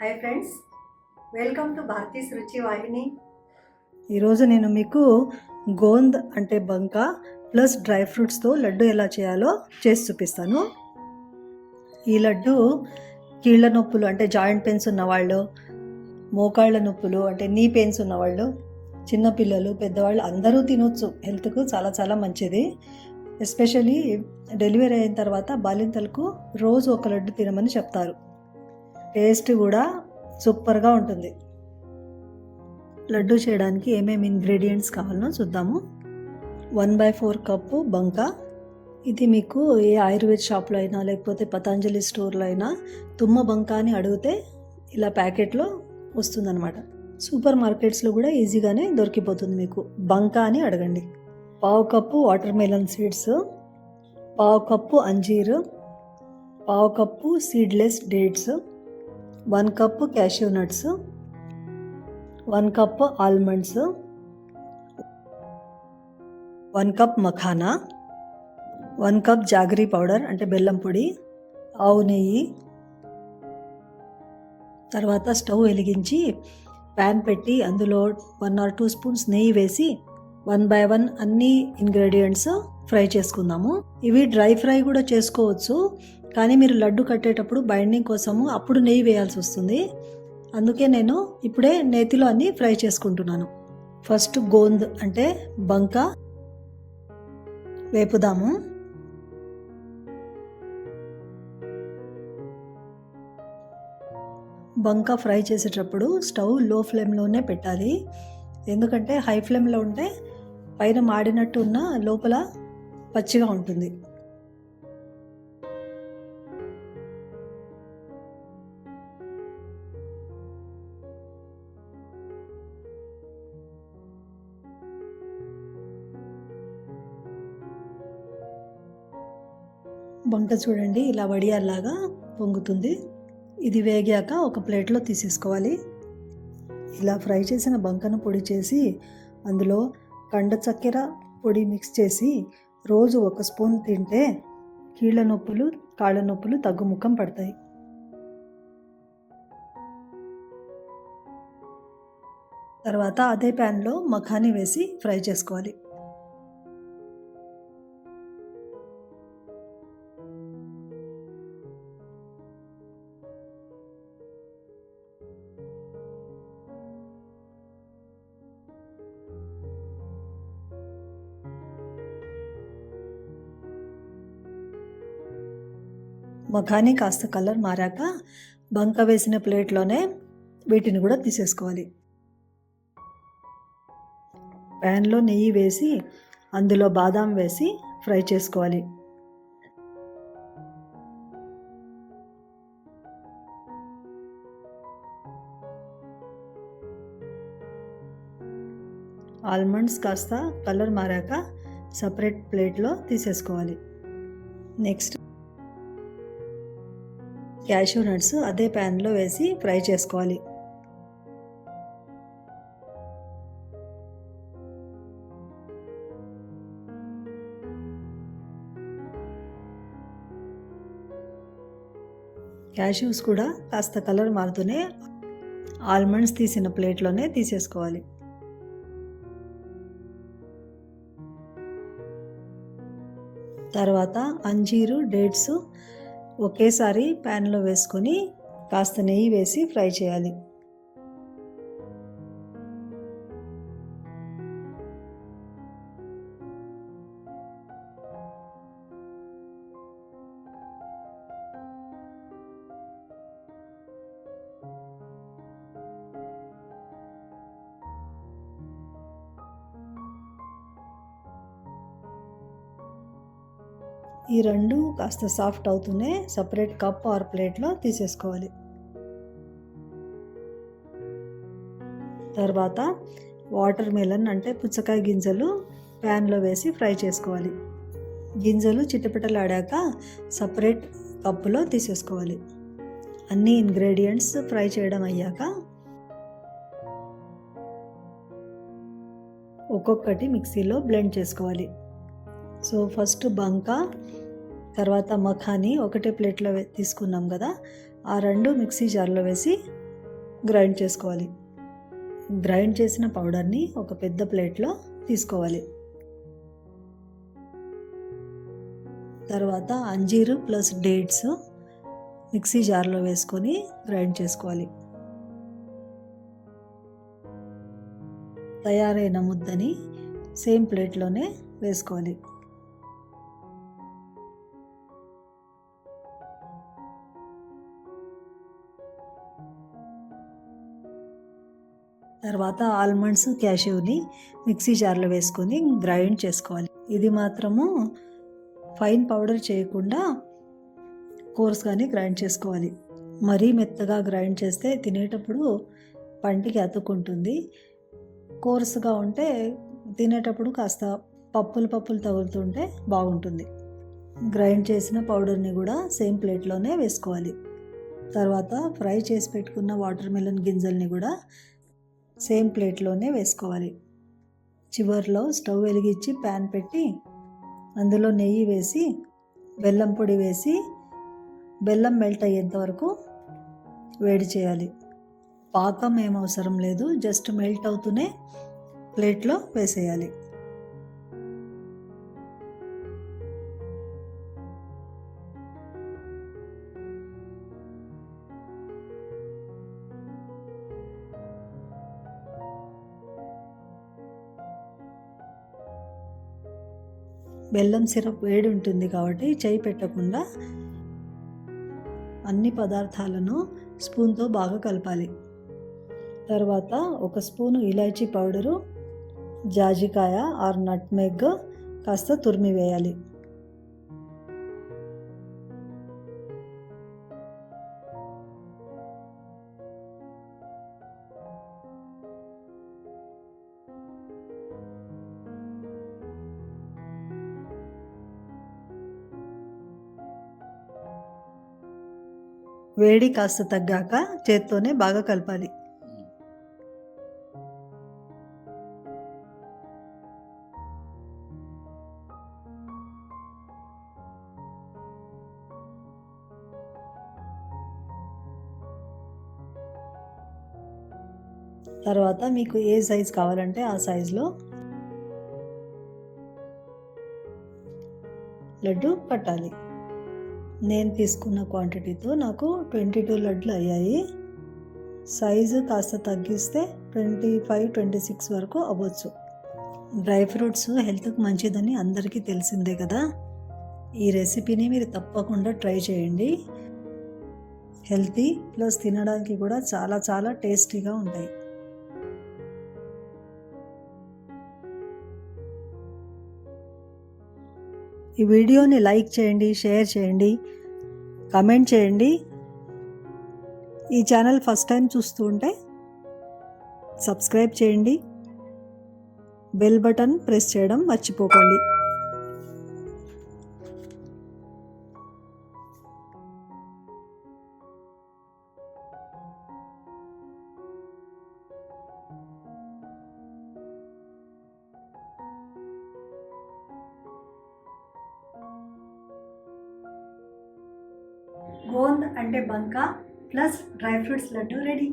Hi friends, welcome to Bharati's రుచి వాహిని. ఈరోజు నేను మీకు గోంద్ అంటే బంక ప్లస్ డ్రై ఫ్రూట్స్తో లడ్డు ఎలా చేయాలో చేసి చూపిస్తాను. ఈ లడ్డు కీళ్ళ నొప్పులు అంటే జాయింట్ పెయిన్స్ ఉన్నవాళ్ళు, మోకాళ్ళ నొప్పులు అంటే నీ పెయిన్స్ ఉన్నవాళ్ళు, చిన్నపిల్లలు, పెద్దవాళ్ళు అందరూ తినొచ్చు. హెల్త్కు చాలా చాలా మంచిది. ఎస్పెషలీ డెలివరీ అయిన తర్వాత బాలింతలకు రోజు ఒక లడ్డు తినమని చెప్తారు. టేస్ట్ కూడా సూపర్గా ఉంటుంది. లడ్డు చేయడానికి ఏమేమి ఇంగ్రీడియంట్స్ కావాలనో చూద్దాము. 1/4 కప్పు బంక. ఇది మీకు ఏ ఆయుర్వేద షాప్లో అయినా లేకపోతే పతంజలి స్టోర్లో అయినా తుమ్మ బంక అని అడిగితే ఇలా ప్యాకెట్లో వస్తుందన్నమాట. సూపర్ మార్కెట్స్లో కూడా ఈజీగానే దొరికిపోతుంది. మీకు బంక అని అడగండి. 1/2 cup water melon seeds, 1/2 cup అంజీరు, 1/2 cup seedless dates, 1 cup cashew nuts, 1 cup almonds, 1 cup makhana, 1 cup jaggery powder అంటే బెల్లం పొడి, ఆవు నెయ్యి. తర్వాత స్టవ్ వెలిగించి ప్యాన్ పెట్టి అందులో 1 or 2 స్పూన్స్ నెయ్యి వేసి 1 by 1 అన్ని ఇంగ్రీడియంట్స్ ఫ్రై చేసుకుందాము. ఇవి డ్రై ఫ్రై కూడా చేసుకోవచ్చు, కానీ మీరు లడ్డు కట్టేటప్పుడు బైండింగ్ కోసము అప్పుడు నెయ్యి వేయాల్సి వస్తుంది. అందుకే నేను ఇప్పుడే నేతిలో అన్ని ఫ్రై చేసుకుంటున్నాను. ఫస్ట్ గోంద్ అంటే బంక వేపుదాము. బంక ఫ్రై చేసేటప్పుడు స్టవ్ లో ఫ్లేమ్లోనే పెట్టాలి. ఎందుకంటే హై ఫ్లేమ్లో ఉంటే పైన మాడినట్టు ఉన్న లోపల పచ్చిగా ఉంటుంది. బంక చూడండి ఇలా వడియాల్లాగా పొంగుతుంది. ఇది వేగాక ఒక ప్లేట్లో తీసేసుకోవాలి. ఇలా ఫ్రై చేసిన బంకను పొడి చేసి అందులో కండ చక్కెర పొడి మిక్స్ చేసి రోజు 1 స్పూన్ తింటే కీళ్ళ నొప్పులు, కాళ్ళ నొప్పులు తగ్గుముఖం పడతాయి. తర్వాత అదే ప్యాన్లో మఖానీ వేసి ఫ్రై చేసుకోవాలి. మఖానీ కాస్త కలర్ మారాక బంక వేసిన ప్లేట్లోనే వీటిని కూడా తీసేసుకోవాలి. ప్యాన్లో నెయ్యి వేసి అందులో బాదాం వేసి ఫ్రై చేసుకోవాలి. ఆల్మండ్స్ కాస్త కలర్ మారాక సపరేట్ ప్లేట్లో తీసేసుకోవాలి. నెక్స్ట్ క్యాష్యూ నట్స్ అదే ప్యాన్లో వేసి ఫ్రై చేసుకోవాలి. క్యాష్యూస్ కూడా కాస్త కలర్ మారుతూనే ఆల్మండ్స్ తీసిన ప్లేట్లోనే తీసేసుకోవాలి. తర్వాత అంజీరు, డేట్స్ ఒకేసారి ప్యాన్లో వేసుకొని కాస్త నెయ్యి వేసి ఫ్రై చేయాలి. ఈ రెండు కాస్త సాఫ్ట్ అవుతూనే సపరేట్ కప్ ఆర్ ప్లేట్లో తీసేసుకోవాలి. తర్వాత వాటర్ మెలన్ అంటే పుచ్చకాయ గింజలు ప్యాన్లో వేసి ఫ్రై చేసుకోవాలి. గింజలు చిటపటలాడాక సపరేట్ కప్పులో తీసేసుకోవాలి. అన్ని ఇంగ్రీడియంట్స్ ఫ్రై చేయడం అయ్యాక ఒక్కొక్కటి మిక్సీలో బ్లెండ్ చేసుకోవాలి. సో ఫస్ట్ బంక, తర్వాత మఖానీ ఒకటే ప్లేట్లో తీసుకున్నాం కదా, ఆ రెండు మిక్సీ జార్లో వేసి గ్రైండ్ చేసుకోవాలి. గ్రైండ్ చేసిన పౌడర్ని ఒక పెద్ద ప్లేట్లో తీసుకోవాలి. తర్వాత అంజీరు ప్లస్ డేట్స్ మిక్సీ జార్లో వేసుకొని గ్రైండ్ చేసుకోవాలి. తయారైన ముద్దని సేమ్ ప్లేట్లోనే వేసుకోవాలి. తర్వాత ఆల్మండ్స్, క్యాష్యూని మిక్సీ జార్లో వేసుకొని గ్రైండ్ చేసుకోవాలి. ఇది మాత్రము ఫైన్ పౌడర్ చేయకుండా కోర్స్గానే గ్రైండ్ చేసుకోవాలి. మరీ మెత్తగా గ్రైండ్ చేస్తే తినేటప్పుడు పంటికి అతుక్కుంటుంది. కోర్స్గా ఉంటే తినేటప్పుడు కాస్త పప్పులు తగులుతుంటే బాగుంటుంది. గ్రైండ్ చేసిన పౌడర్ని కూడా సేమ్ ప్లేట్లోనే వేసుకోవాలి. తర్వాత ఫ్రై చేసి పెట్టుకున్న వాటర్ మెలన్ గింజల్ని కూడా సేమ్ ప్లేట్లోనే వేసుకోవాలి. చివర్లో స్టవ్ వెలిగించి ప్యాన్ పెట్టి అందులో నెయ్యి వేసి బెల్లం పొడి వేసి బెల్లం మెల్ట్ అయ్యేంత వరకు వేడి చేయాలి. పాకం ఏం అవసరం లేదు, జస్ట్ మెల్ట్ అవుతూనే ప్లేట్లో వేసేయాలి. బెల్లం సిరప్ వేడి ఉంటుంది కాబట్టి చేయి పెట్టకుండా అన్ని పదార్థాలను స్పూన్తో బాగా కలపాలి. తర్వాత ఒక స్పూను ఇలాచీ పౌడరు, జాజికాయ ఆర్ నట్మెగ్ కాస్త తురిమి వేయాలి. వేడి కాస్త తగ్గాక చేత్తోనే బాగా కలపాలి. తర్వాత మీకు ఏ సైజ్ కావాలంటే ఆ సైజులో లడ్డు పట్టాలి. నేను తీసుకున్న క్వాంటిటీతో నాకు 22 లడ్లు అయ్యాయి. సైజు కాస్త తగ్గిస్తే 25-26 వరకు అవ్వచ్చు. డ్రై ఫ్రూట్స్ హెల్త్కి మంచిదని అందరికీ తెలిసిందే కదా. ఈ రెసిపీని మీరు తప్పకుండా ట్రై చేయండి. హెల్తీ ప్లస్ తినడానికి కూడా చాలా చాలా టేస్టీగా ఉంటాయి. ఈ వీడియోని లైక్ చేయండి, షేర్ చేయండి, కామెంట్ చేయండి. ఈ ఛానల్ ఫస్ట్ టైం చూస్తూ ఉంటే సబ్స్క్రైబ్ చేయండి. బెల్ బటన్ ప్రెస్ చేయడం మర్చిపోకండి. గోంద్ అంటే బంక plus dry fruits laddu ready.